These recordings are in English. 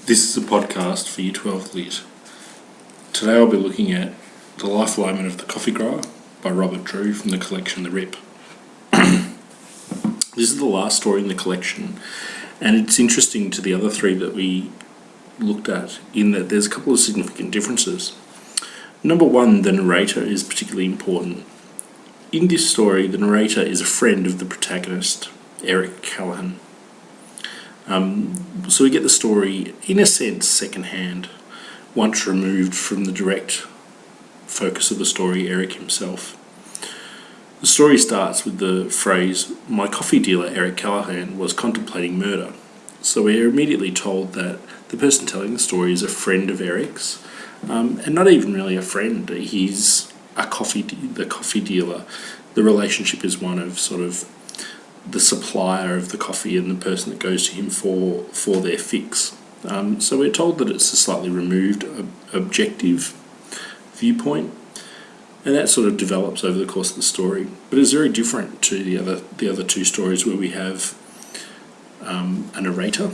This is a podcast for Year 12 Lit. Today I'll be looking at The Life Alignment of the Coffee Grower by Robert Drew from the collection The Rip. This is the last story in the collection, and it's interesting to the other three that we looked at in that there's a couple of significant differences. Number one, the narrator is particularly important. In this story, the narrator is a friend of the protagonist, Eric Callahan. So we get the story, in a sense, secondhand, once removed from the direct focus of the story, Eric himself. The story starts with the phrase, "My coffee dealer, Eric Callahan, was contemplating murder." So we're immediately told that the person telling the story is a friend of Eric's, and not even really a friend. He's the coffee dealer. The relationship is one of sort of the supplier of the coffee and the person that goes to him for their fix. So we're told that it's a slightly removed, objective viewpoint, and that sort of develops over the course of the story. But it's very different to the other two stories where we have a narrator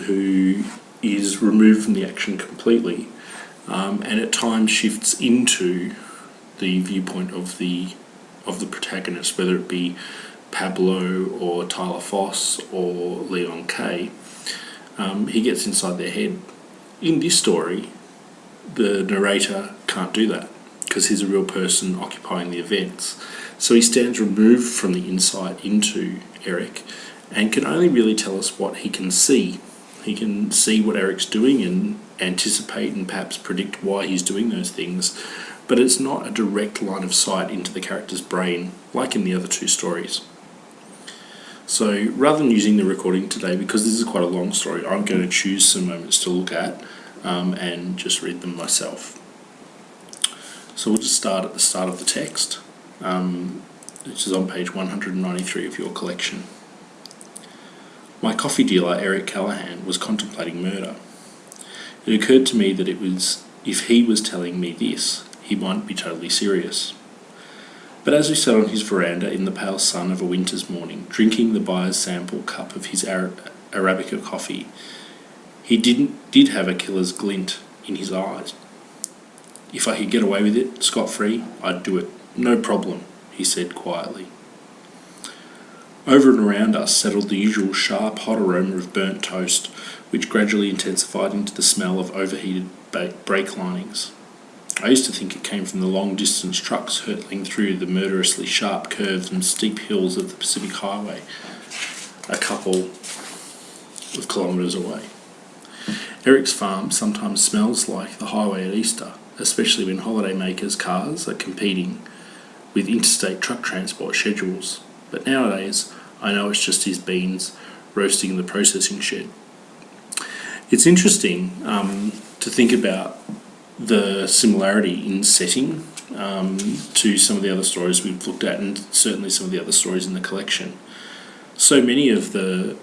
who is removed from the action completely, and at times shifts into the viewpoint of the protagonist, whether it be Pablo or Tyler Foss or Leon Kay. He gets inside their head. In this story, the narrator can't do that because he's a real person occupying the events. So he stands removed from the insight into Eric and can only really tell us what he can see. He can see what Eric's doing and anticipate and perhaps predict why he's doing those things, but it's not a direct line of sight into the character's brain like in the other two stories. So rather than using the recording today, because this is quite a long story, I'm going to choose some moments to look at and just read them myself. So we'll just start at the start of the text, which is on page 193 of your collection. My coffee dealer, Eric Callahan, was contemplating murder. It occurred to me that if he was telling me this, he might be totally serious. But as we sat on his veranda in the pale sun of a winter's morning, drinking the buyer's sample cup of his Arabica coffee, he did have a killer's glint in his eyes. If I could get away with it, scot-free, I'd do it. No problem, he said quietly. Over and around us settled the usual sharp, hot aroma of burnt toast, which gradually intensified into the smell of overheated brake linings. I used to think it came from the long-distance trucks hurtling through the murderously sharp curves and steep hills of the Pacific Highway, a couple of kilometres away. Eric's farm sometimes smells like the highway at Easter, especially when holidaymakers' cars are competing with interstate truck transport schedules. But nowadays, I know it's just his beans roasting in the processing shed. It's interesting to think about the similarity in setting to some of the other stories we've looked at, and certainly some of the other stories in the collection. So many of the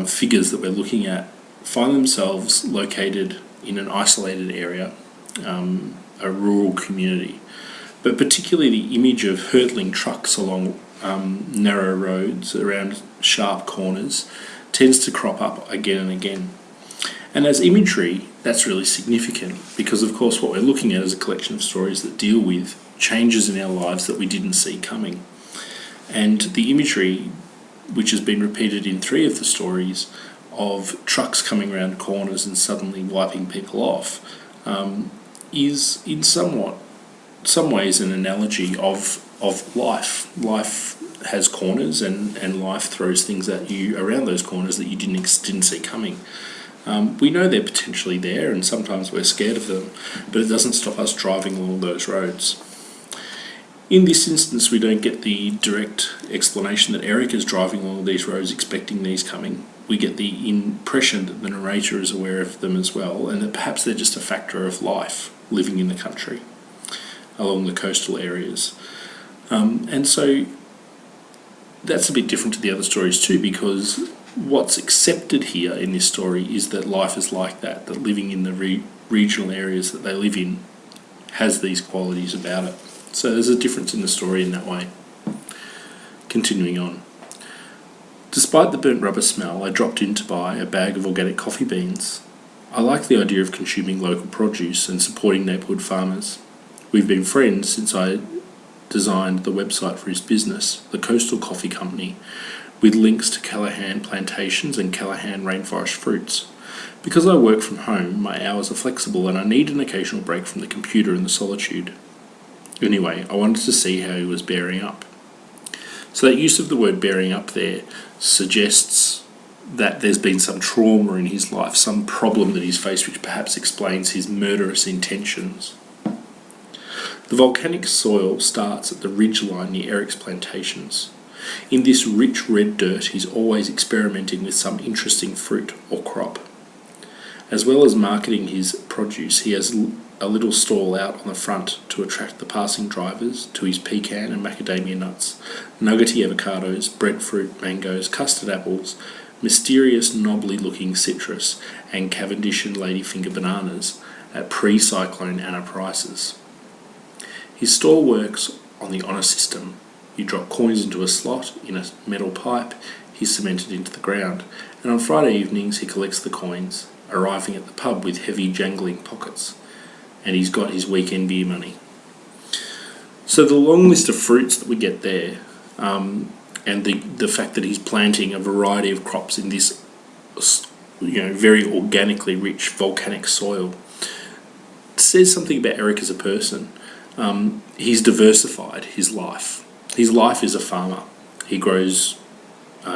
figures that we're looking at find themselves located in an isolated area, a rural community. But particularly the image of hurtling trucks along narrow roads around sharp corners tends to crop up again and again. And as imagery, that's really significant because, of course, what we're looking at is a collection of stories that deal with changes in our lives that we didn't see coming. And the imagery, which has been repeated in three of the stories, of trucks coming around corners and suddenly wiping people off, is in some ways an analogy of life. Life has corners, and life throws things at you around those corners that you didn't see coming. We know they're potentially there, and sometimes we're scared of them, but it doesn't stop us driving along those roads. In this instance, we don't get the direct explanation that Eric is driving along these roads expecting these coming. We get the impression that the narrator is aware of them as well, and that perhaps they're just a factor of life living in the country along the coastal areas. And so that's a bit different to the other stories too, because what's accepted here in this story is that life is like that living in the regional areas that they live in has these qualities about it. So there's a difference in the story in that way. Continuing on. Despite the burnt rubber smell, I dropped in to buy a bag of organic coffee beans. I like the idea of consuming local produce and supporting neighbourhood farmers. We've been friends since I designed the website for his business, the Coastal Coffee Company, with links to Callaghan plantations and Callaghan rainforest fruits. Because I work from home, my hours are flexible and I need an occasional break from the computer and the solitude. Anyway, I wanted to see how he was bearing up. So that use of the word bearing up there suggests that there's been some trauma in his life, some problem that he's faced, which perhaps explains his murderous intentions. The volcanic soil starts at the ridgeline near Eric's plantations. In this rich red dirt, he's always experimenting with some interesting fruit or crop. As well as marketing his produce, he has a little stall out on the front to attract the passing drivers to his pecan and macadamia nuts, nuggety avocados, breadfruit, mangoes, custard apples, mysterious knobbly-looking citrus, and Cavendish and ladyfinger bananas at pre-cyclone Anna prices. His stall works on the honour system. You drop coins into a slot in a metal pipe, he's cemented into the ground, and on Friday evenings he collects the coins, arriving at the pub with heavy jangling pockets, and he's got his weekend beer money. So the long list of fruits that we get there, and the fact that he's planting a variety of crops in this, very organically rich volcanic soil, says something about Eric as a person. He's diversified his life. His life is a farmer. He grows.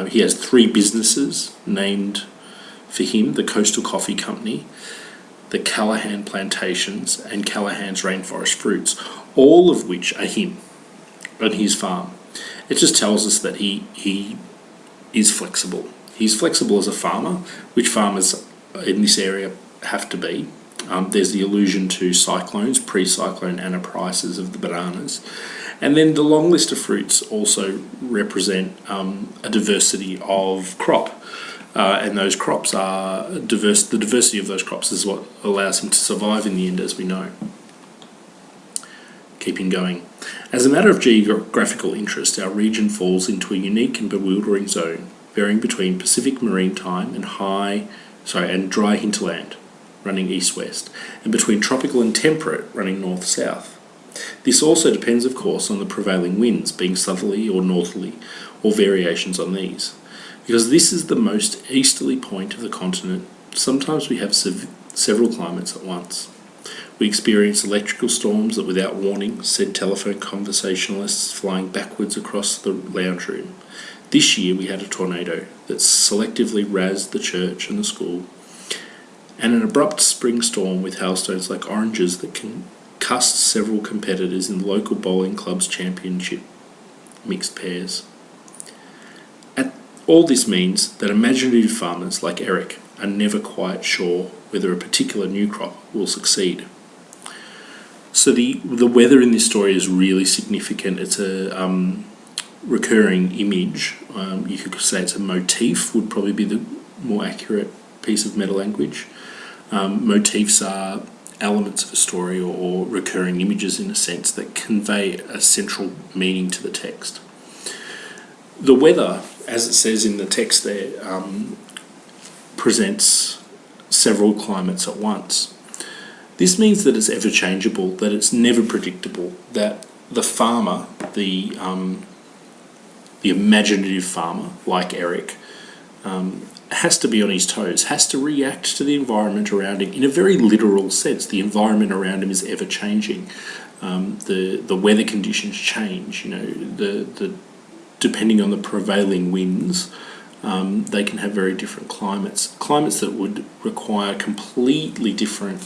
He has 3 businesses named for him: the Coastal Coffee Company, the Callaghan Plantations, and Callaghan's Rainforest Fruits, all of which are him and his farm. It just tells us that he is flexible. He's flexible as a farmer, which farmers in this area have to be. There's the allusion to cyclones, pre-cyclone Anna prices of the bananas. And then the long list of fruits also represent a diversity of crop. And those crops are diverse. The diversity of those crops is what allows him to survive in the end, as we know. Keeping going. As a matter of geographical interest, our region falls into a unique and bewildering zone, varying between Pacific marine time and dry hinterland, running east-west, and between tropical and temperate, running north-south. This also depends, of course, on the prevailing winds, being southerly or northerly, or variations on these. Because this is the most easterly point of the continent, sometimes we have several climates at once. We experience electrical storms that, without warning, send telephone conversationalists flying backwards across the lounge room. This year we had a tornado that selectively razzed the church and the school, and an abrupt spring storm with hailstones like oranges that concussed several competitors in the local bowling club's championship mixed pairs. All this means that imaginative farmers like Eric are never quite sure whether a particular new crop will succeed. So the weather in this story is really significant. It's a recurring image. You could say it's a motif, would probably be the more accurate piece of meta language. Motifs are elements of a story or recurring images, in a sense, that convey a central meaning to the text. The weather, as it says in the text there, presents several climates at once. This means that it's ever-changeable, that it's never predictable, that the farmer, the imaginative farmer, like Eric, has to be on his toes, has to react to the environment around him in a very literal sense. The environment around him is ever-changing. The weather conditions change, depending on the prevailing winds, they can have very different climates that would require completely different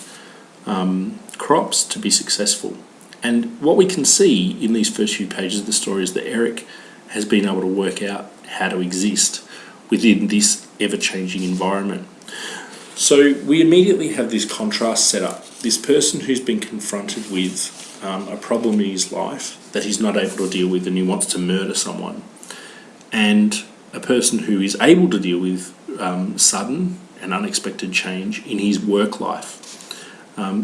crops to be successful. And what we can see in these first few pages of the story is that Eric has been able to work out how to exist within this ever-changing environment. So we immediately have this contrast set up. This person who's been confronted with a problem in his life that he's not able to deal with, and he wants to murder someone, and a person who is able to deal with sudden and unexpected change in his work life.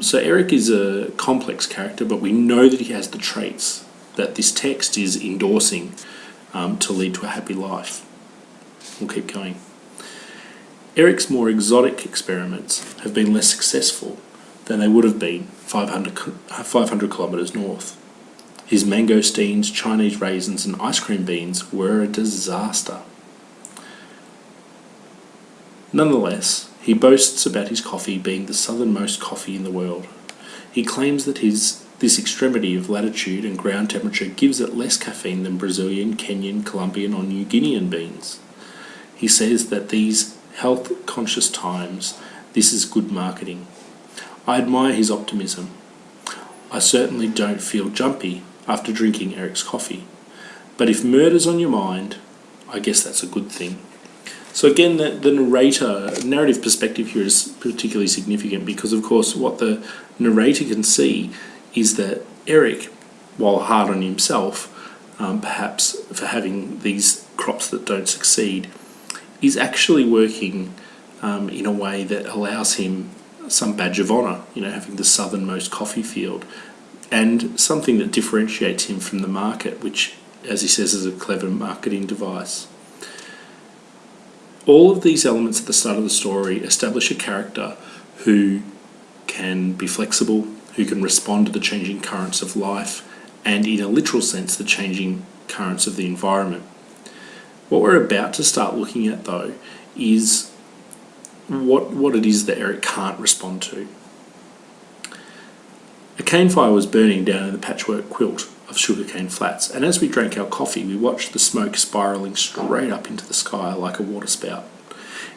So Eric is a complex character, but we know that he has the traits that this text is endorsing to lead to a happy life. We'll keep going. Eric's more exotic experiments have been less successful than they would have been 500 kilometres north. His mangosteens, Chinese raisins and ice cream beans were a disaster. Nonetheless, he boasts about his coffee being the southernmost coffee in the world. He claims that this extremity of latitude and ground temperature gives it less caffeine than Brazilian, Kenyan, Colombian or New Guinean beans. He says that these health-conscious times, this is good marketing. I admire his optimism. I certainly don't feel jumpy after drinking Eric's coffee. But if murder's on your mind, I guess that's a good thing. So again, the narrative perspective here is particularly significant because, of course, what the narrator can see is that Eric, while hard on himself, perhaps for having these crops that don't succeed, is actually working in a way that allows him some badge of honour, having the southernmost coffee field, and something that differentiates him from the market, which, as he says, is a clever marketing device. All of these elements at the start of the story establish a character who can be flexible, who can respond to the changing currents of life, and in a literal sense, the changing currents of the environment. What we're about to start looking at, though, is what it is that Eric can't respond to. A cane fire was burning down in the patchwork quilt of sugarcane flats, and as we drank our coffee, we watched the smoke spiralling straight up into the sky like a waterspout.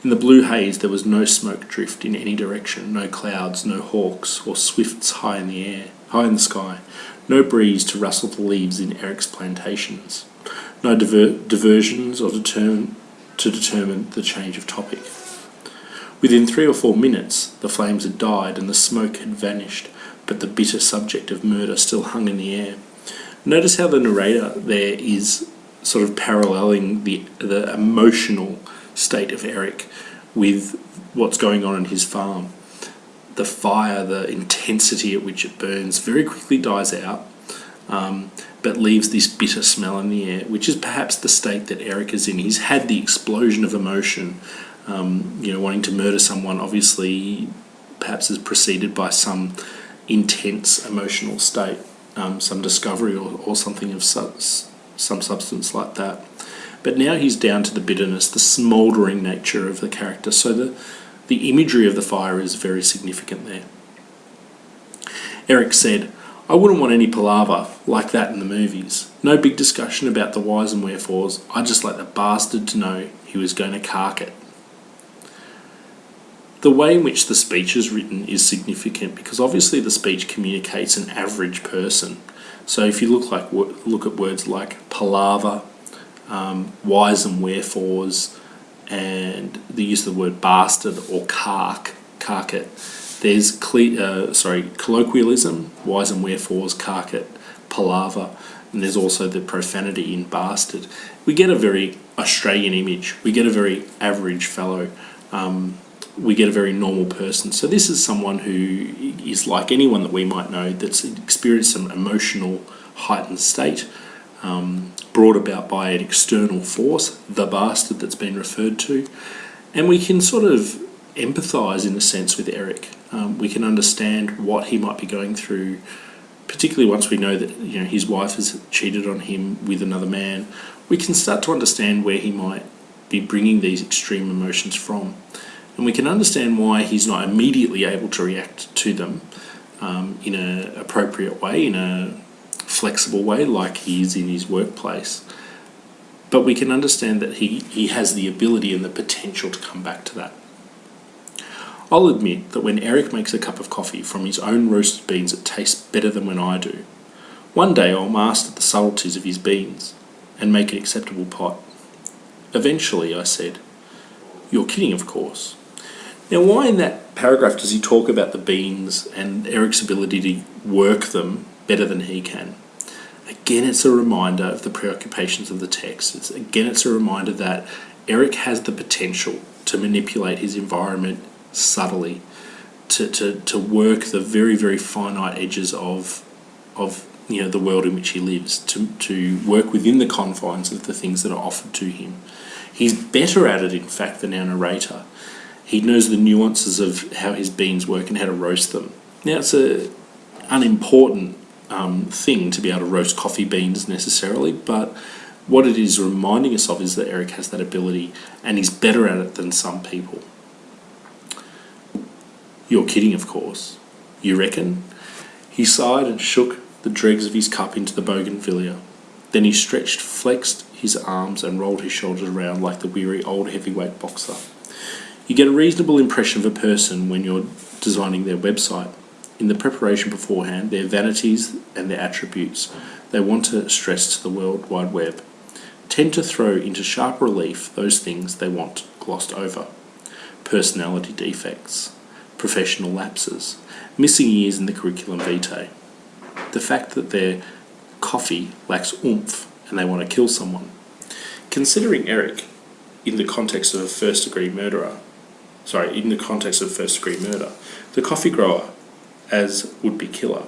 In the blue haze, there was no smoke drift in any direction, no clouds, no hawks or swifts high in the sky, no breeze to rustle the leaves in Eric's plantations, no diversions or to determine the change of topic. Within 3 or 4 minutes, the flames had died and the smoke had vanished, but the bitter subject of murder still hung in the air. Notice how the narrator there is sort of paralleling the emotional state of Eric with what's going on in his farm. The fire, the intensity at which it burns very quickly dies out, but leaves this bitter smell in the air, which is perhaps the state that Eric is in. He's had the explosion of emotion, wanting to murder someone, obviously perhaps is preceded by some intense emotional state, some discovery or something of some substance like that. But now he's down to the bitterness, the smouldering nature of the character. So the imagery of the fire is very significant there. Eric said, "I wouldn't want any palaver like that in the movies. No big discussion about the whys and wherefores. I'd just like the bastard to know he was going to cark it." The way in which the speech is written is significant because obviously the speech communicates an average person. So if you look at words like palaver, whys and wherefores, and the use of the word bastard or cark it, there's colloquialism, whys and wherefores, cark it, palaver, and there's also the profanity in bastard. We get a very Australian image. We get a very average fellow. We get a very normal person. So this is someone who is like anyone that we might know that's experienced some emotional heightened state, brought about by an external force, the bastard that's been referred to. And we can sort of empathise in a sense with Eric. We can understand what he might be going through, particularly once we know that his wife has cheated on him with another man. We can start to understand where he might be bringing these extreme emotions from. And we can understand why he's not immediately able to react to them in an appropriate way, in a flexible way, like he is in his workplace. But we can understand that he has the ability and the potential to come back to that. I'll admit that when Eric makes a cup of coffee from his own roasted beans, it tastes better than when I do. One day I'll master the subtleties of his beans and make an acceptable pot. Eventually, I said. You're kidding, of course. Now, why in that paragraph does he talk about the beans and Eric's ability to work them better than he can? Again, it's a reminder of the preoccupations of the text. It's a reminder that Eric has the potential to manipulate his environment subtly, to work the very, very finite edges of the world in which he lives, to work within the confines of the things that are offered to him. He's better at it, in fact, than our narrator. He knows the nuances of how his beans work and how to roast them. Now, it's an unimportant thing to be able to roast coffee beans necessarily, but what it is reminding us of is that Eric has that ability and he's better at it than some people. You're kidding, of course. You reckon? He sighed and shook the dregs of his cup into the bougainvillea. Then he stretched, flexed his arms and rolled his shoulders around like the weary old heavyweight boxer. You get a reasonable impression of a person when you're designing their website. In the preparation beforehand, their vanities and their attributes they want to stress to the World Wide Web tend to throw into sharp relief those things they want glossed over. Personality defects, professional lapses, missing years in the curriculum vitae. The fact that their coffee lacks oomph and they want to kill someone. Considering Eric in the context of a first-degree murder, the coffee grower as would-be killer,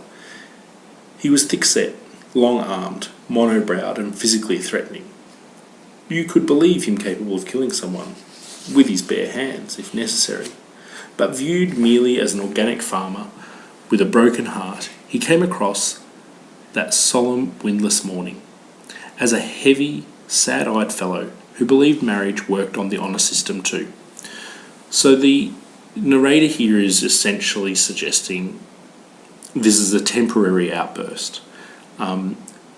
he was thick-set, long-armed, mono-browed and physically threatening. You could believe him capable of killing someone, with his bare hands, if necessary. But viewed merely as an organic farmer with a broken heart, he came across that solemn, windless morning as a heavy, sad-eyed fellow who believed marriage worked on the honour system too. So the narrator here is essentially suggesting this is a temporary outburst.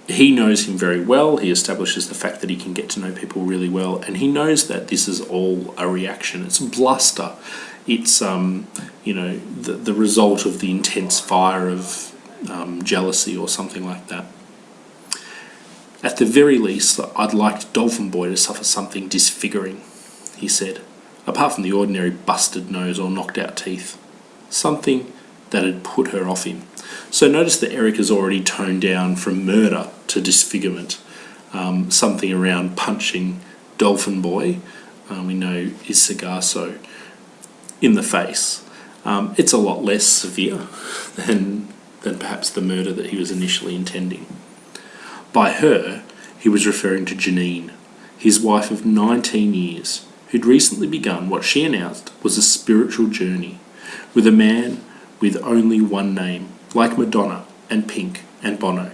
He knows him very well. He establishes the fact that he can get to know people really well, and he knows that this is all a reaction. It's bluster. It's the result of the intense fire of jealousy or something like that. At the very least, I'd like Dolphin Boy to suffer something disfiguring, he said, apart from the ordinary busted nose or knocked out teeth. Something that had put her off him. So notice that Eric has already toned down from murder to disfigurement. Something around punching Dolphin Boy, we know is Sargasso, in the face. It's a lot less severe than perhaps the murder that he was initially intending. By her, he was referring to Janine, his wife of 19 years, who'd recently begun what she announced was a spiritual journey with a man with only one name, like Madonna and Pink and Bono.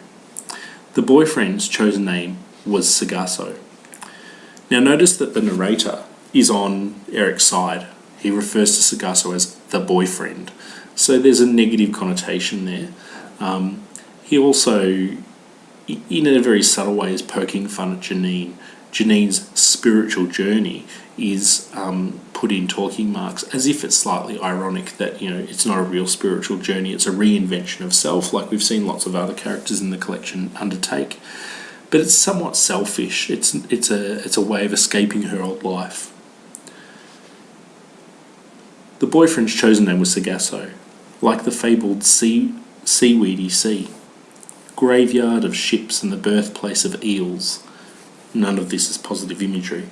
The boyfriend's chosen name was Sargasso. Now notice that the narrator is on Eric's side. He refers to Sargasso as the boyfriend. So there's a negative connotation there. He also, in a very subtle way, is poking fun at Janine. Janine's spiritual journey is put in talking marks as if it's slightly ironic that, it's not a real spiritual journey, it's a reinvention of self, like we've seen lots of other characters in the collection undertake. But it's somewhat selfish. It's a way of escaping her old life. The boyfriend's chosen name was Sargasso, like the fabled seaweedy sea, graveyard of ships and the birthplace of eels. None of this is positive imagery.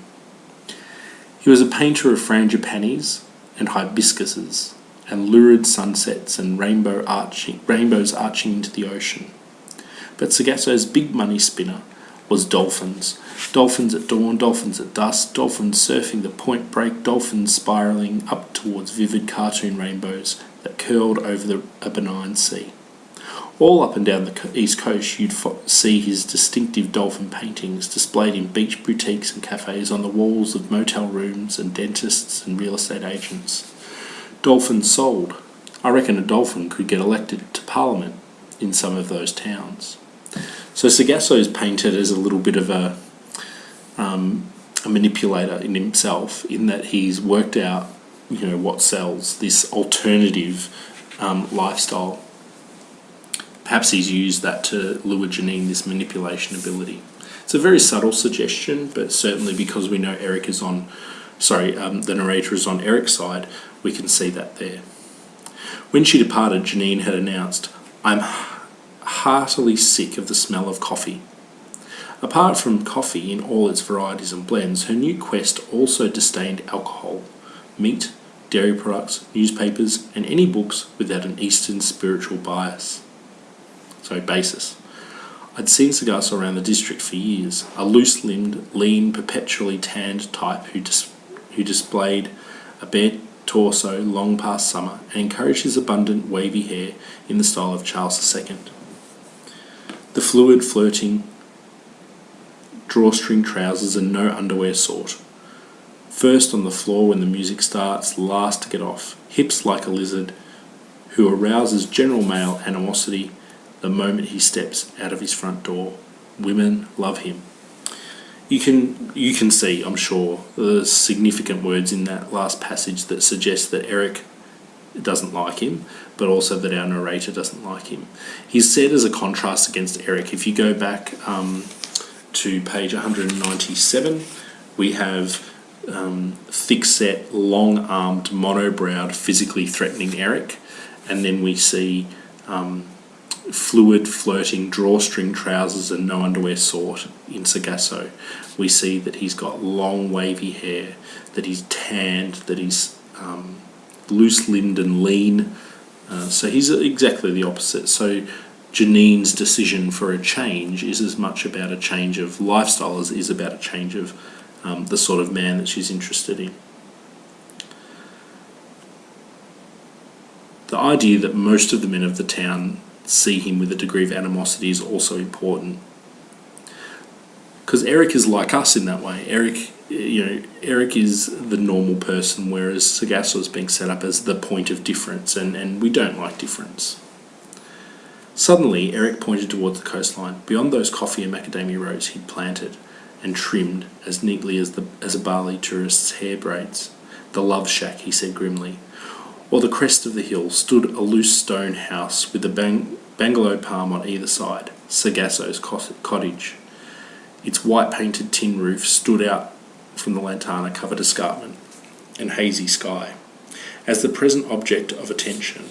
He was a painter of frangipanis and hibiscuses, and lurid sunsets and rainbows arching into the ocean. But Sargasso's big money spinner was dolphins. Dolphins at dawn, dolphins at dusk, dolphins surfing the Point Break, dolphins spiralling up towards vivid cartoon rainbows that curled over a benign sea. All up and down the east coast you'd see his distinctive dolphin paintings displayed in beach boutiques and cafes on the walls of motel rooms and dentists and real estate agents. Dolphins sold. I reckon a dolphin could get elected to Parliament in some of those towns. So Sargasso is painted as a little bit of a manipulator in himself, in that he's worked out, what sells, this alternative lifestyle. Perhaps he's used that to lure Janine, this manipulation ability. It's a very subtle suggestion, but certainly because we know Eric is the narrator is on Eric's side, we can see that there. When she departed, Janine had announced, "I'm heartily sick of the smell of coffee." Apart from coffee in all its varieties and blends, her new quest also disdained alcohol, meat, dairy products, newspapers, and any books without an Eastern spiritual basis. I'd seen Sargasso around the district for years, a loose-limbed, lean, perpetually tanned type who displayed a bare torso long past summer and encouraged his abundant wavy hair in the style of Charles II. The fluid, flirting, drawstring trousers and no underwear sort. First on the floor when the music starts, last to get off, hips like a lizard, who arouses general male animosity the moment he steps out of his front door. Women love him. You can see, I'm sure, the significant words in that last passage that suggest that Eric doesn't like him, but also that our narrator doesn't like him. He's said as a contrast against Eric. If you go back to page 197, we have thick-set, long-armed, mono-browed, physically threatening Eric, and then we see fluid, flirting, drawstring trousers and no underwear sort in Sargasso. We see that he's got long, wavy hair, that he's tanned, that he's loose-limbed and lean. So he's exactly the opposite. So Janine's decision for a change is as much about a change of lifestyle as it is about a change of the sort of man that she's interested in. The idea that most of the men of the town see him with a degree of animosity is also important, because Eric is like us in that way. Eric is the normal person, whereas Sargasso is being set up as the point of difference, and we don't like difference. Suddenly, Eric pointed towards the coastline, beyond those coffee and macadamia rows he'd planted and trimmed as neatly as a Bali tourist's hair braids. The Love Shack, he said grimly. Or the crest of the hill stood a loose stone house with a bungalow palm on either side, Sargasso's cottage. Its white-painted tin roof stood out from the lantana-covered escarpment and hazy sky. As the present object of attention,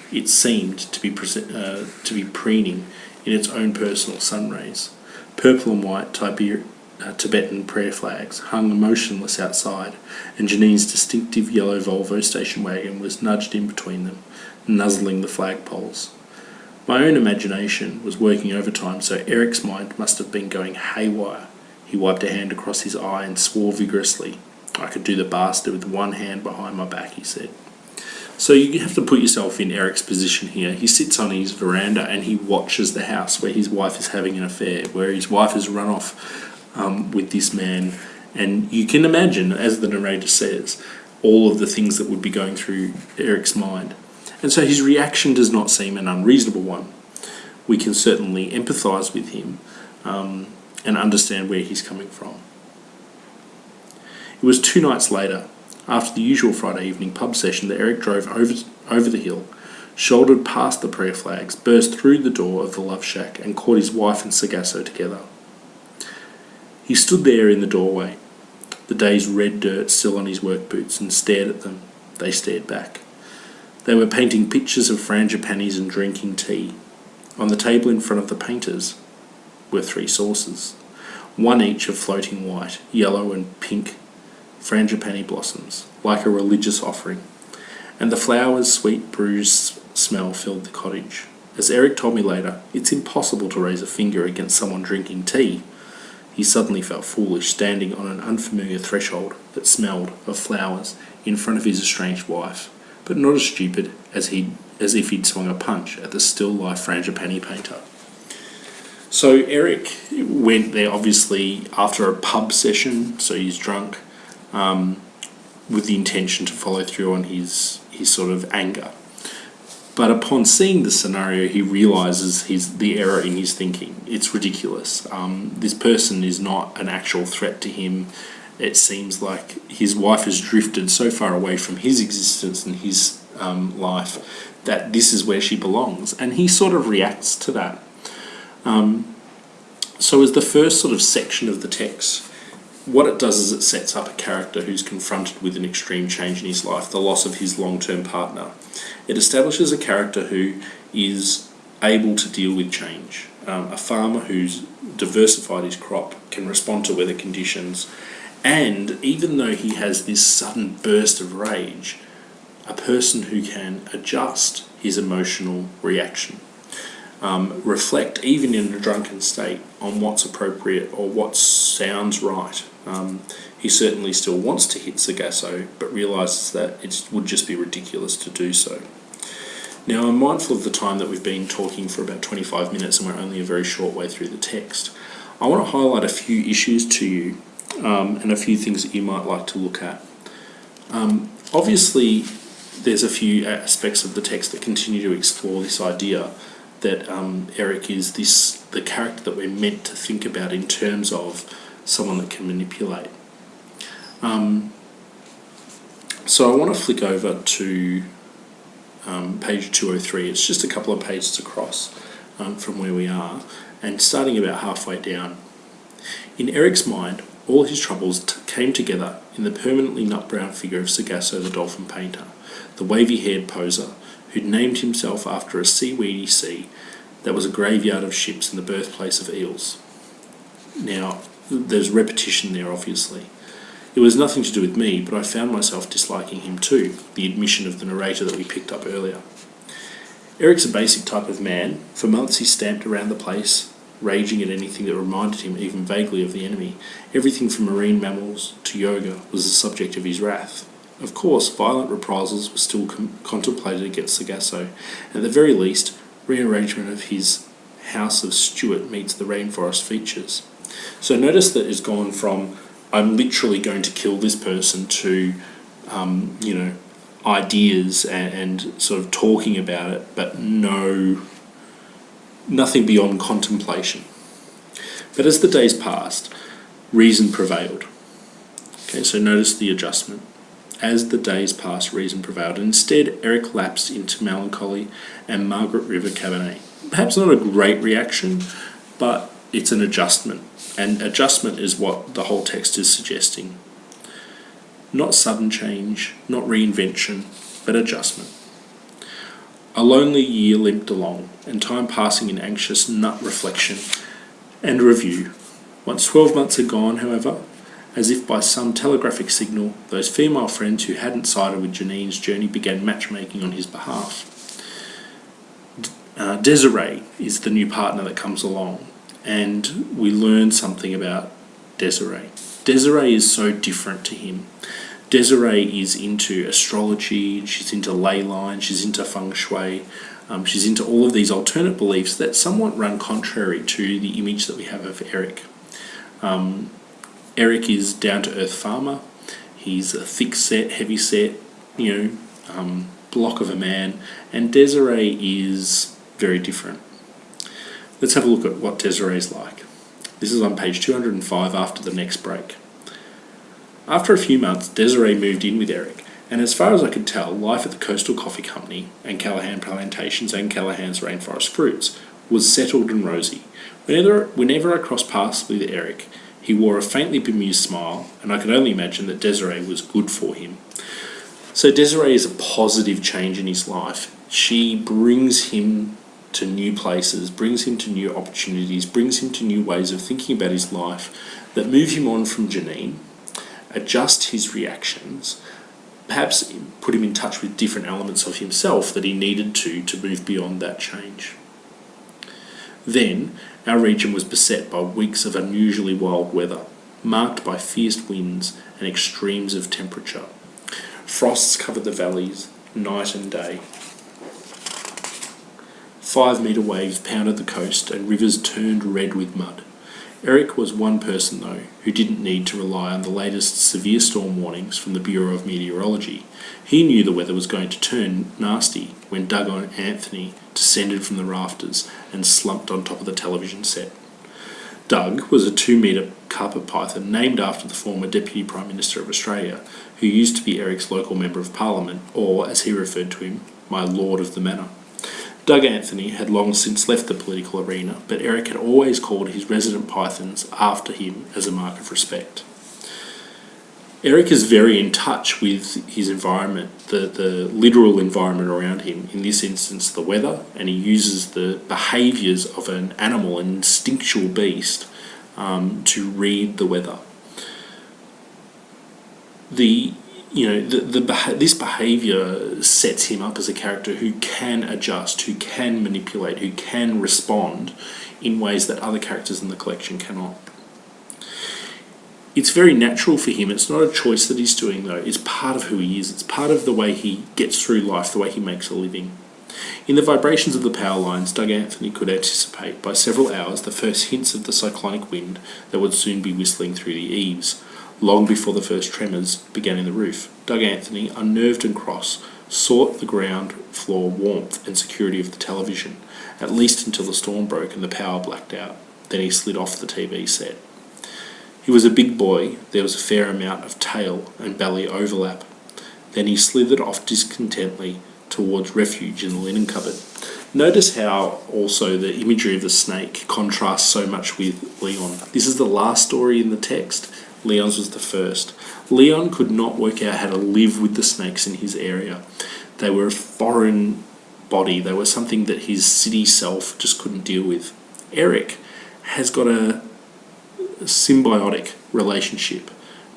it seemed to be preening in its own personal sun rays. Purple and white Tibetan prayer flags hung motionless outside, and Janine's distinctive yellow Volvo station wagon was nudged in between them, nuzzling the flagpoles. My own imagination was working overtime, so Eric's mind must have been going haywire. He wiped a hand across his eye and swore vigorously. I could do the bastard with one hand behind my back, he said. So you have to put yourself in Eric's position here. He sits on his veranda and he watches the house where his wife is having an affair, where his wife has run off with this man, and you can imagine, as the narrator says, all of the things that would be going through Eric's mind. And so his reaction does not seem an unreasonable one. We can certainly empathise with him and understand where he's coming from. It was 2 nights later, after the usual Friday evening pub session, that Eric drove over the hill, shouldered past the prayer flags, burst through the door of the Love Shack and caught his wife and Sargasso together. He stood there in the doorway, the day's red dirt still on his work boots, and stared at them. They stared back. They were painting pictures of frangipanis and drinking tea. On the table in front of the painters were 3 saucers, one each of floating white, yellow and pink frangipani blossoms, like a religious offering, and the flowers' sweet bruised smell filled the cottage. As Eric told me later, it's impossible to raise a finger against someone drinking tea. He suddenly felt foolish, standing on an unfamiliar threshold that smelled of flowers in front of his estranged wife, but not as stupid as if he'd swung a punch at the still-life frangipani painter. So Eric went there, obviously, after a pub session, so he's drunk, with the intention to follow through on his sort of anger. But upon seeing the scenario, he realises the error in his thinking. It's ridiculous. This person is not an actual threat to him. It seems like his wife has drifted so far away from his existence and his life that this is where she belongs. And he sort of reacts to that. So as the first sort of section of the text, what it does is it sets up a character who's confronted with an extreme change in his life, the loss of his long-term partner. It establishes a character who is able to deal with change. A farmer who's diversified his crop, can respond to weather conditions, and even though he has this sudden burst of rage, a person who can adjust his emotional reaction. reflect, even in a drunken state, on what's appropriate or what sounds right. He certainly still wants to hit Sargasso, but realises that it would just be ridiculous to do so. Now, I'm mindful of the time that we've been talking for about 25 minutes and we're only a very short way through the text. I want to highlight a few issues to you and a few things that you might like to look at. Obviously, there's a few aspects of the text that continue to explore this idea that Eric is the character that we're meant to think about in terms of someone that can manipulate. So I want to flick over to page 203. It's just a couple of pages across from where we are, and starting about halfway down. In Eric's mind, all his troubles came together in the permanently nut-brown figure of Sargasso the dolphin painter, the wavy-haired poser who'd named himself after a seaweedy sea that was a graveyard of ships and the birthplace of eels. Now, there's repetition there, obviously. It was nothing to do with me, but I found myself disliking him too, the admission of the narrator that we picked up earlier. Eric's a basic type of man. For months he stamped around the place, raging at anything that reminded him even vaguely of the enemy. Everything from marine mammals to yoga was the subject of his wrath. Of course, violent reprisals were still contemplated against Sargasso, and at the very least, rearrangement of his House of Stuart meets the rainforest features. So notice that it's gone from I'm literally going to kill this person to, ideas and sort of talking about it, but nothing beyond contemplation. But as the days passed, reason prevailed. Okay, so notice the adjustment. As the days passed, reason prevailed, and instead Eric lapsed into melancholy and Margaret River Cabernet. Perhaps not a great reaction, but it's an adjustment, and adjustment is what the whole text is suggesting. Not sudden change, not reinvention, but adjustment. A lonely year limped along, and time passing in anxious nut reflection and review. Once 12 months had gone, however, as if by some telegraphic signal, those female friends who hadn't sided with Janine's journey began matchmaking on his behalf. Desiree is the new partner that comes along, and we learn something about Desiree. Desiree is so different to him. Desiree is into astrology, she's into ley lines, she's into feng shui, she's into all of these alternate beliefs that somewhat run contrary to the image that we have of Eric. Eric is down-to-earth farmer. He's a thick-set, heavy-set, block of a man, and Desiree is very different. Let's have a look at what Desiree's like. This is on page 205 after the next break. After a few months, Desiree moved in with Eric, and as far as I could tell, life at the Coastal Coffee Company and Callaghan Plantations and Callaghan's Rainforest Fruits was settled and rosy. Whenever I crossed paths with Eric, he wore a faintly bemused smile, and I could only imagine that Desiree was good for him. So Desiree is a positive change in his life. She brings him to new places, brings him to new opportunities, brings him to new ways of thinking about his life that move him on from Janine, adjust his reactions, perhaps put him in touch with different elements of himself that he needed to move beyond that change. Then, our region was beset by weeks of unusually wild weather, marked by fierce winds and extremes of temperature. Frosts covered the valleys, night and day. 5-metre waves pounded the coast and rivers turned red with mud. Eric was one person, though, who didn't need to rely on the latest severe storm warnings from the Bureau of Meteorology. He knew the weather was going to turn nasty when Doug Anthony descended from the rafters and slumped on top of the television set. Doug was a 2-metre carpet python named after the former Deputy Prime Minister of Australia, who used to be Eric's local Member of Parliament, or, as he referred to him, my Lord of the Manor. Doug Anthony had long since left the political arena, but Eric had always called his resident pythons after him as a mark of respect. Eric is very in touch with his environment, the literal environment around him, in this instance the weather, and he uses the behaviours of an animal, an instinctual beast, to read the weather. The this behaviour sets him up as a character who can adjust, who can manipulate, who can respond in ways that other characters in the collection cannot. It's very natural for him. It's not a choice that he's doing, though. It's part of who he is. It's part of the way he gets through life, the way he makes a living. In the vibrations of the power lines, Doug Anthony could anticipate by several hours the first hints of the cyclonic wind that would soon be whistling through the eaves. Long before the first tremors began in the roof, Doug Anthony, unnerved and cross, sought the ground floor warmth and security of the television, at least until the storm broke and the power blacked out. Then he slid off the TV set. He was a big boy. There was a fair amount of tail and belly overlap. Then he slithered off discontentedly towards refuge in the linen cupboard. Notice how also the imagery of the snake contrasts so much with Leon. This is the last story in the text. Leon's was the first. Leon could not work out how to live with the snakes in his area. They were a foreign body. They were something that his city self just couldn't deal with. Eric has got a symbiotic relationship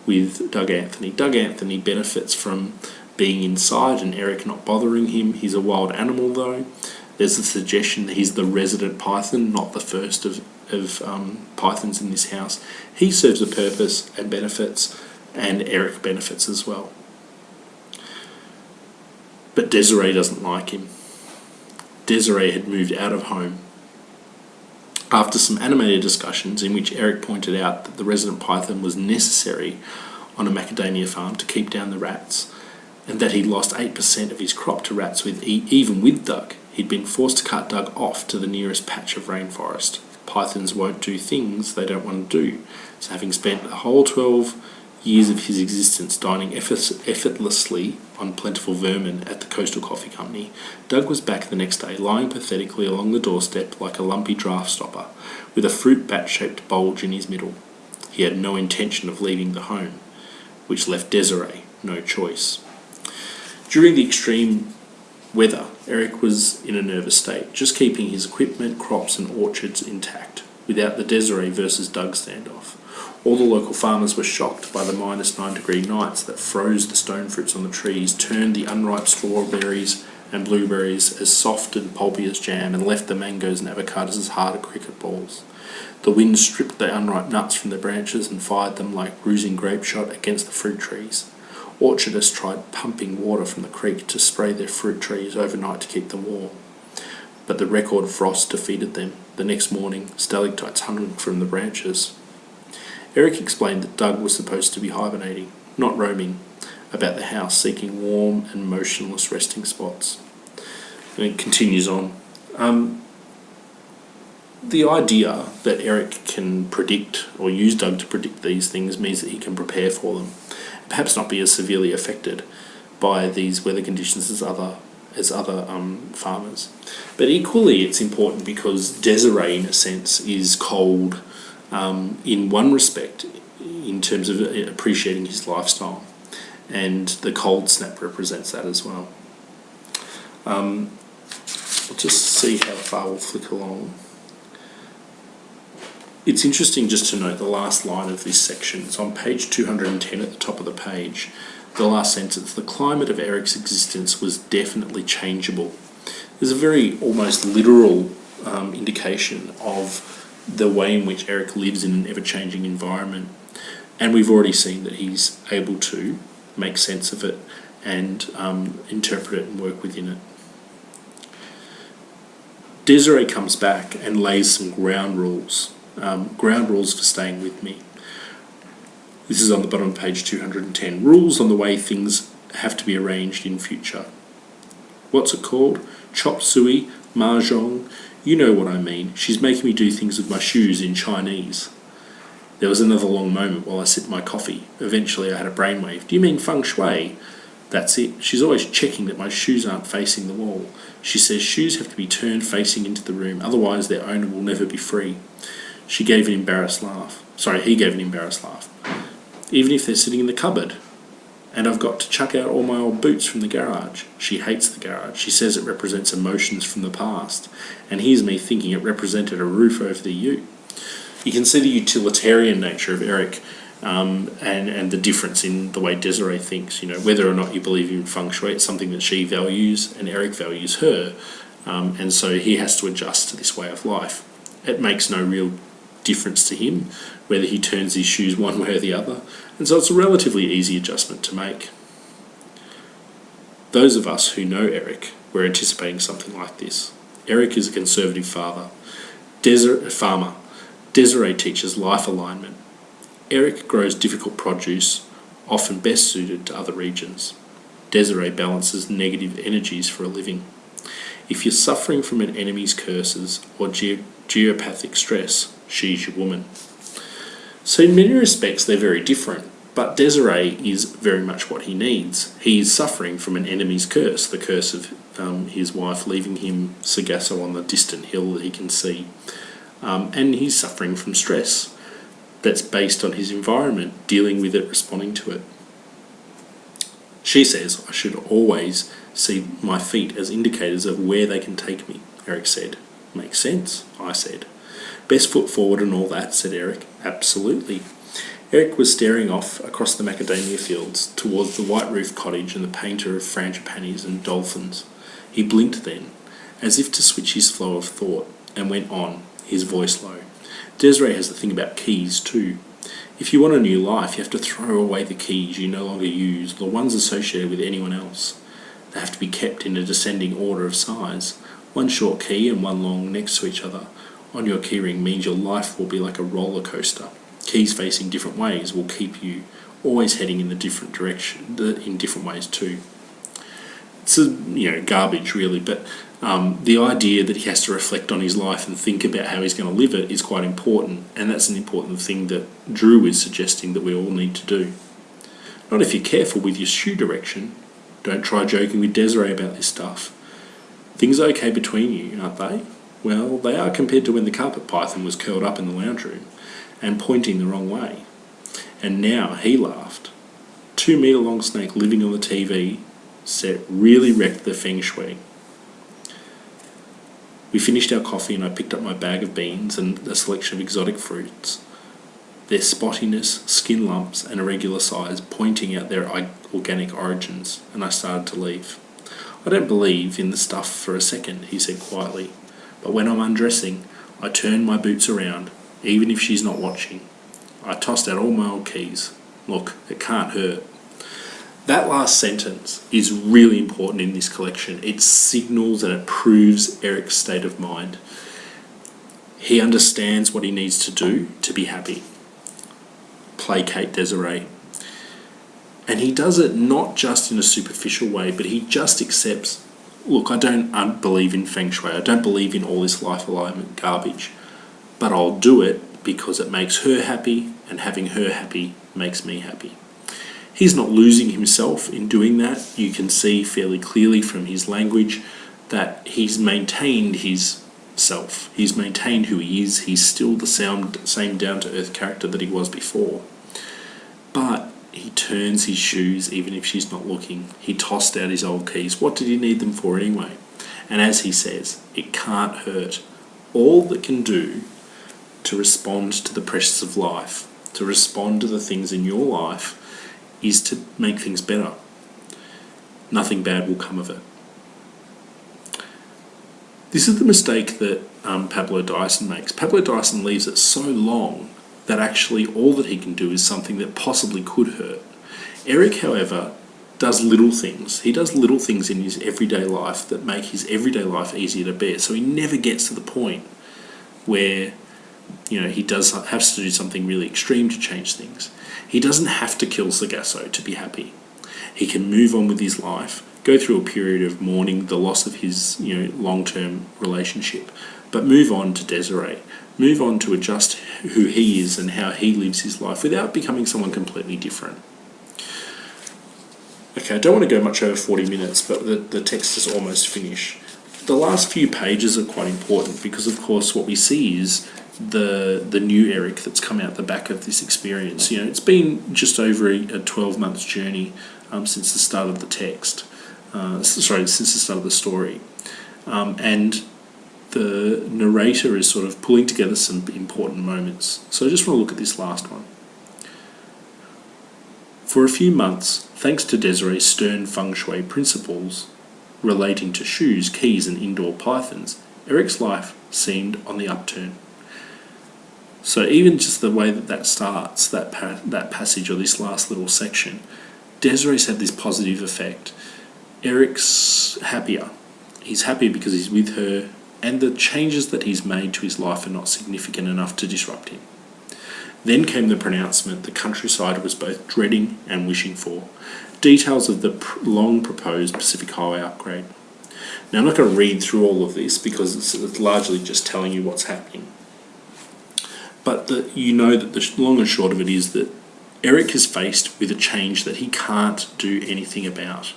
with Doug Anthony. Doug Anthony benefits from being inside and Eric not bothering him. He's a wild animal, though. There's a suggestion that he's the resident python, not the first of pythons in this house. He serves a purpose and benefits, and Eric benefits as well. But Desiree doesn't like him. Desiree had moved out of home. After some animated discussions in which Eric pointed out that the resident python was necessary on a macadamia farm to keep down the rats, and that he'd lost 8% of his crop to rats even with Doug, he'd been forced to cut Doug off to the nearest patch of rainforest. Pythons won't do things they don't want to do, so having spent the whole 12 years of his existence dining effortlessly on plentiful vermin at the Coastal Coffee Company, Doug was back the next day, lying pathetically along the doorstep like a lumpy draft stopper, with a fruit bat-shaped bulge in his middle. He had no intention of leaving the home, which left Desiree no choice. During the extreme weather, Eric was in a nervous state, just keeping his equipment, crops and orchards intact, without the Desiree versus Doug standoff. All the local farmers were shocked by the -9-degree nights that froze the stone fruits on the trees, turned the unripe strawberries and blueberries as soft and pulpy as jam, and left the mangoes and avocados as hard as cricket balls. The wind stripped the unripe nuts from the branches and fired them like bruising grape shot against the fruit trees. Orchardists tried pumping water from the creek to spray their fruit trees overnight to keep them warm, but the record frost defeated them. The next morning, stalactites hung from the branches. Eric explained that Doug was supposed to be hibernating, not roaming about the house seeking warm and motionless resting spots. And it continues on. The idea that Eric can predict or use Doug to predict these things means that he can prepare for them, perhaps not be as severely affected by these weather conditions as other farmers. But equally it's important because Desiree, in a sense, is cold in one respect in terms of appreciating his lifestyle, and the cold snap represents that as well. I'll just see how far we'll flick along. It's interesting just to note the last line of this section. It's on page 210 at the top of the page. The last sentence: the climate of Eric's existence was definitely changeable. There's a very almost literal indication of the way in which Eric lives in an ever-changing environment. And we've already seen that he's able to make sense of it and interpret it and work within it. Desiree comes back and lays some ground rules for staying with me. This is on the bottom of page 210. Rules on the way things have to be arranged in future. What's it called? Chop suey, mahjong. You know what I mean. She's making me do things with my shoes in Chinese. There was another long moment while I sipped my coffee. Eventually I had a brainwave. Do you mean feng shui? That's it. She's always checking that my shoes aren't facing the wall. She says shoes have to be turned facing into the room, otherwise their owner will never be free. He gave an embarrassed laugh. Even if they're sitting in the cupboard. And I've got to chuck out all my old boots from the garage. She hates the garage. She says it represents emotions from the past. And here's me thinking it represented a roof over the ute. You can see the utilitarian nature of Eric and the difference in the way Desiree thinks. Whether or not you believe in feng shui, it's something that she values and Eric values her, and so he has to adjust to this way of life. It makes no real difference to him whether he turns his shoes one way or the other, and so it's a relatively easy adjustment to make. Those of us who know Eric were anticipating something like this. Eric is a conservative farmer. Desiree teaches life alignment. Eric grows difficult produce, often best suited to other regions. Desiree balances negative energies for a living. If you're suffering from an enemy's curses or geopathic stress, she's your woman. So in many respects they're very different, but Desiree is very much what he needs. He is suffering from an enemy's curse, the curse of his wife leaving him Sargasso on the distant hill that he can see. And he's suffering from stress that's based on his environment, dealing with it, responding to it. She says, I should always see my feet as indicators of where they can take me, Eric said. Makes sense, I said. Best foot forward and all that, said Eric. Absolutely. Eric was staring off across the macadamia fields towards the white roofed cottage and the painter of frangipanis and dolphins. He blinked then, as if to switch his flow of thought, and went on, his voice low. Desiree has the thing about keys too. If you want a new life, you have to throw away the keys you no longer use, the ones associated with anyone else. They have to be kept in a descending order of size, one short key and one long next to each other. On your keyring means your life will be like a roller coaster. Keys facing different ways will keep you always heading in the different direction, in different ways too. It's garbage really, but the idea that he has to reflect on his life and think about how he's going to live it is quite important, and that's an important thing that Drew is suggesting that we all need to do. Not if you're careful with your shoe direction. Don't try joking with Desiree about this stuff. Things are okay between you, aren't they? Well, they are compared to when the carpet python was curled up in the lounge room and pointing the wrong way. And now he laughed. 2 metre long snake living on the TV set really wrecked the feng shui. We finished our coffee and I picked up my bag of beans and a selection of exotic fruits, their spottiness, skin lumps and irregular size pointing out their organic origins, and I started to leave. I don't believe in the stuff for a second, he said quietly, but when I'm undressing, I turn my boots around, even if she's not watching. I tossed out all my old keys. Look, it can't hurt. That last sentence is really important in this collection. It signals and it proves Eric's state of mind. He understands what he needs to do to be happy. Placate Desiree. And he does it not just in a superficial way, but he just accepts, look, I don't believe in feng shui. I don't believe in all this life alignment garbage. But I'll do it because it makes her happy, and having her happy makes me happy. He's not losing himself in doing that. You can see fairly clearly from his language that he's maintained his self. He's maintained who he is. He's still the same down-to-earth character that he was before. But he turns his shoes even if she's not looking. He tossed out his old keys. What did he need them for anyway? And as he says, it can't hurt. All that can do to respond to the pressures of life, to respond to the things in your life, is to make things better. Nothing bad will come of it. This is the mistake that Pablo Dyson makes. Pablo Dyson leaves it so long that actually all that he can do is something that possibly could hurt. Eric, however, does little things. He does little things in his everyday life that make his everyday life easier to bear. So he never gets to the point where he has to do something really extreme to change things. He doesn't have to kill Sargasso to be happy. He can move on with his life, go through a period of mourning the loss of his long-term relationship, but move on to Desiree, move on to adjust who he is and how he lives his life without becoming someone completely different. Okay, I don't want to go much over 40 minutes, but the text is almost finished. The last few pages are quite important because, of course, what we see is the new Eric that's come out the back of this experience. It's been just over a 12 months journey since the start of the text. Since the start of the story. And the narrator is sort of pulling together some important moments. So I just want to look at this last one. For a few months, thanks to Desiree's stern feng shui principles relating to shoes, keys and indoor pythons, Eric's life seemed on the upturn. So even just the way that starts, that passage or this last little section, Desiree's had this positive effect. Eric's happier. He's happier because he's with her, and the changes that he's made to his life are not significant enough to disrupt him. Then came the pronouncement the countryside was both dreading and wishing for. Details of the long-proposed Pacific Highway upgrade. Now, I'm not going to read through all of this because it's largely just telling you what's happening. But you know that the long and short of it is that Eric is faced with a change that he can't do anything about.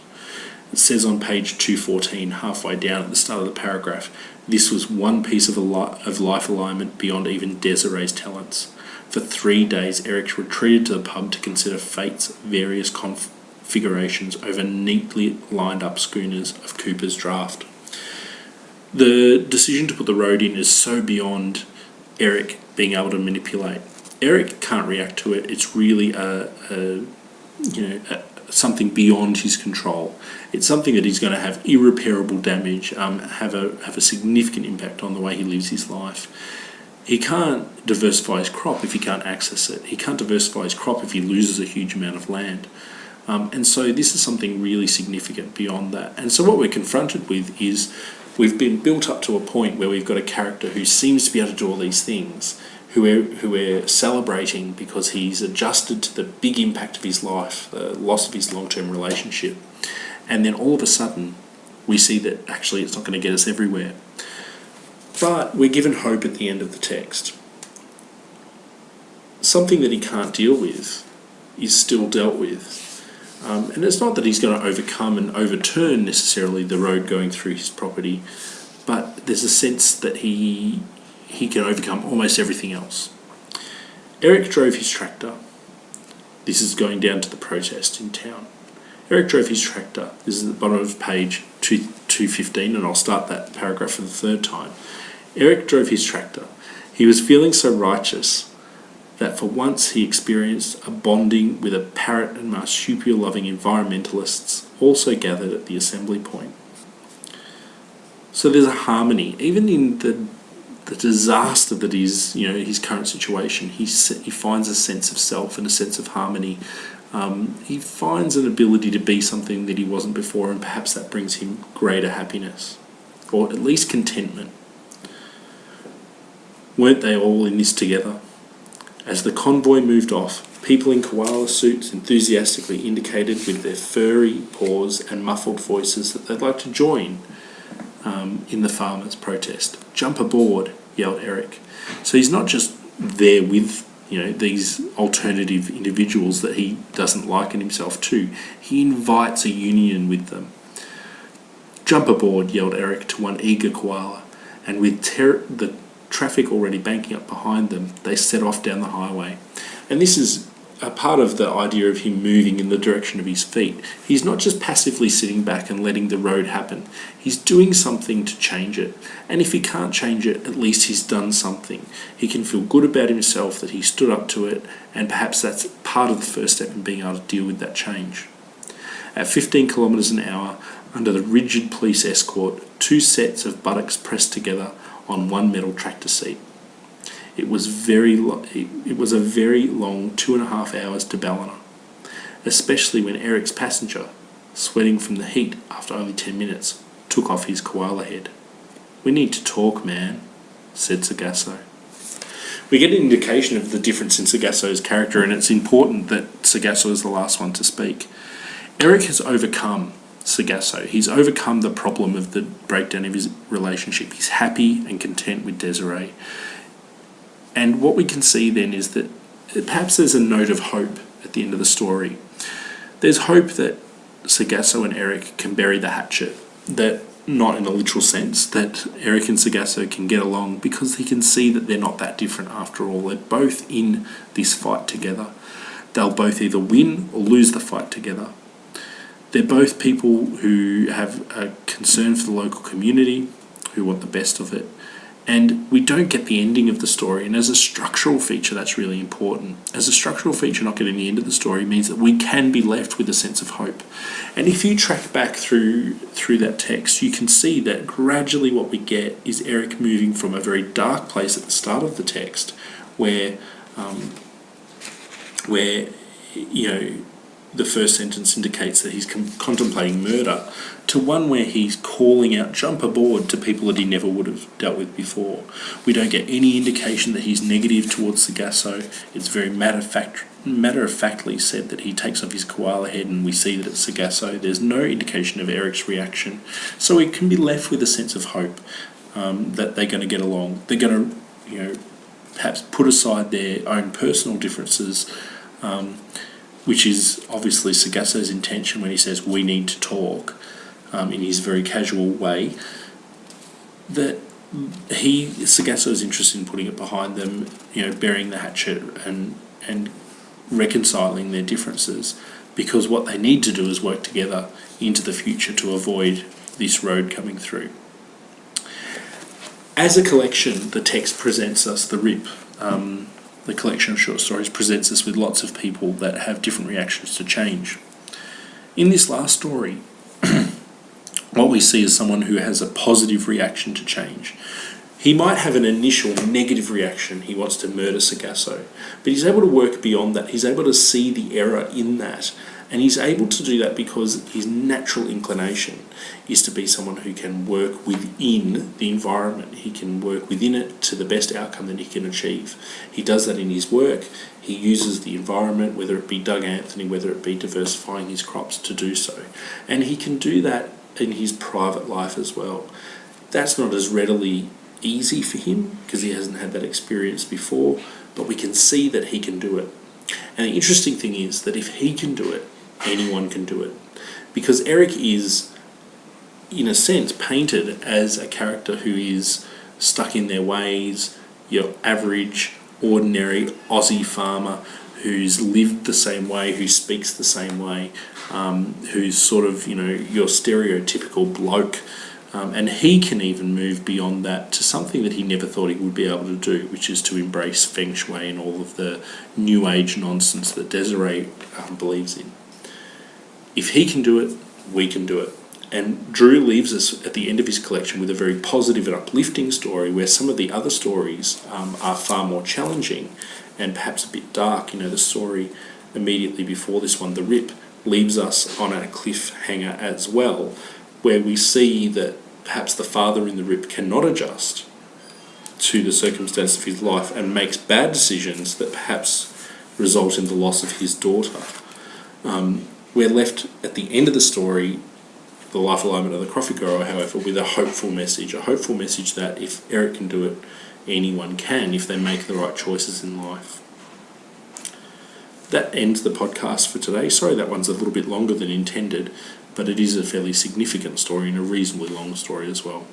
It says on page 214, halfway down at the start of the paragraph, this was one piece of life alignment beyond even Desiree's talents. For 3 days, Eric retreated to the pub to consider fate's various configurations over neatly lined up schooners of Cooper's draft. The decision to put the road in is so beyond Eric being able to manipulate. Eric can't react to it. It's really something beyond his control. It's something that he's going to have irreparable damage, have a significant impact on the way he lives his life. He can't diversify his crop if he can't access it. He can't diversify his crop if he loses a huge amount of land. And so this is something really significant beyond that. And so what we're confronted with is we've been built up to a point where we've got a character who seems to be able to do all these things, who we're celebrating because he's adjusted to the big impact of his life, the loss of his long-term relationship. And then all of a sudden, we see that actually it's not going to get us everywhere. But we're given hope at the end of the text. Something that he can't deal with is still dealt with. And it's not that he's going to overcome and overturn necessarily the road going through his property, but there's a sense that he can overcome almost everything else. Eric drove his tractor. This is going down to the protest in town. Eric drove his tractor. This is at the bottom of page 215, and I'll start that paragraph for the third time. Eric drove his tractor. He was feeling so righteous that for once he experienced a bonding with a parrot and marsupial-loving environmentalists also gathered at the assembly point. So there's a harmony, even in the disaster that is, his current situation. He finds a sense of self and a sense of harmony. He finds an ability to be something that he wasn't before, and perhaps that brings him greater happiness, or at least contentment. Weren't they all in this together? As the convoy moved off, people in koala suits enthusiastically indicated with their furry paws and muffled voices that they'd like to join in the farmers' protest. "Jump aboard," yelled Eric. So he's not just there with these alternative individuals that he doesn't liken himself to. He invites a union with them. "Jump aboard," yelled Eric to one eager koala, and with the traffic already banking up behind them, they set off down the highway. And this is a part of the idea of him moving in the direction of his feet. He's not just passively sitting back and letting the road happen. He's doing something to change it. And if he can't change it, at least he's done something. He can feel good about himself that he stood up to it, and perhaps that's part of the first step in being able to deal with that change. At 15 kilometres an hour, under the rigid police escort, 2 sets of buttocks pressed together on one metal tractor seat. It was a very long 2.5 hours to Ballina, especially when Eric's passenger, sweating from the heat after only 10 minutes, took off his koala head. "We need to talk, man," said Sargasso. We get an indication of the difference in Sargasso's character, and it's important that Sargasso is the last one to speak. Eric has overcome Sargasso. He's overcome the problem of the breakdown of his relationship. He's happy and content with Desiree. And what we can see then is that perhaps there's a note of hope at the end of the story. There's hope that Sargasso and Eric can bury the hatchet, that not in a literal sense, that Eric and Sargasso can get along because he can see that they're not that different after all. They're both in this fight together. They'll both either win or lose the fight together. They're both people who have a concern for the local community, who want the best of it, And we don't get the ending of the story, and as a structural feature, that's really important. As a structural feature, not getting the end of the story means that we can be left with a sense of hope. And if you track back through that text, you can see that gradually what we get is Eric moving from a very dark place at the start of the text, where the first sentence indicates that he's contemplating murder, to one where he's calling out jump aboard to people that he never would have dealt with before. We don't get any indication that he's negative towards Sargasso. It's very matter-of-factly said that he takes off his koala head and we see that it's Sargasso. There's no indication of Eric's reaction. So we can be left with a sense of hope that they're going to get along. They're going to, perhaps put aside their own personal differences, which is obviously Sargasso's intention when he says we need to talk, in his very casual way, that Sargasso is interested in putting it behind them, burying the hatchet and reconciling their differences, because what they need to do is work together into the future to avoid this road coming through. As a collection, the text presents us the Rip. The collection of short stories presents us with lots of people that have different reactions to change. In this last story, what we see is someone who has a positive reaction to change. He might have an initial negative reaction, he wants to murder Sargasso, but he's able to work beyond that. He's able to see the error in that, and he's able to do that because his natural inclination is to be someone who can work within the environment. He can work within it to the best outcome that he can achieve. He does that in his work. He uses the environment, whether it be Doug Anthony, whether it be diversifying his crops, to do so. And he can do that in his private life as well. That's not as readily easy for him because he hasn't had that experience before, but we can see that he can do it. And the interesting thing is that if he can do it, anyone can do it. Because Eric is, in a sense, painted as a character who is stuck in their ways, your average, ordinary Aussie farmer who's lived the same way, who speaks the same way, who's sort of, your stereotypical bloke. And he can even move beyond that to something that he never thought he would be able to do, which is to embrace Feng Shui and all of the New Age nonsense that Desiree believes in. If he can do it, we can do it. And Drew leaves us at the end of his collection with a very positive and uplifting story, where some of the other stories are far more challenging and perhaps a bit dark. The story immediately before this one, The Rip, leaves us on a cliffhanger as well, where we see that perhaps the father in The Rip cannot adjust to the circumstance of his life and makes bad decisions that perhaps result in the loss of his daughter. We're left at the end of the story, The Life Alignment of the Coffee Grower, however, with a hopeful message that if Eric can do it, anyone can if they make the right choices in life. That ends the podcast for today. Sorry that one's a little bit longer than intended, but it is a fairly significant story and a reasonably long story as well.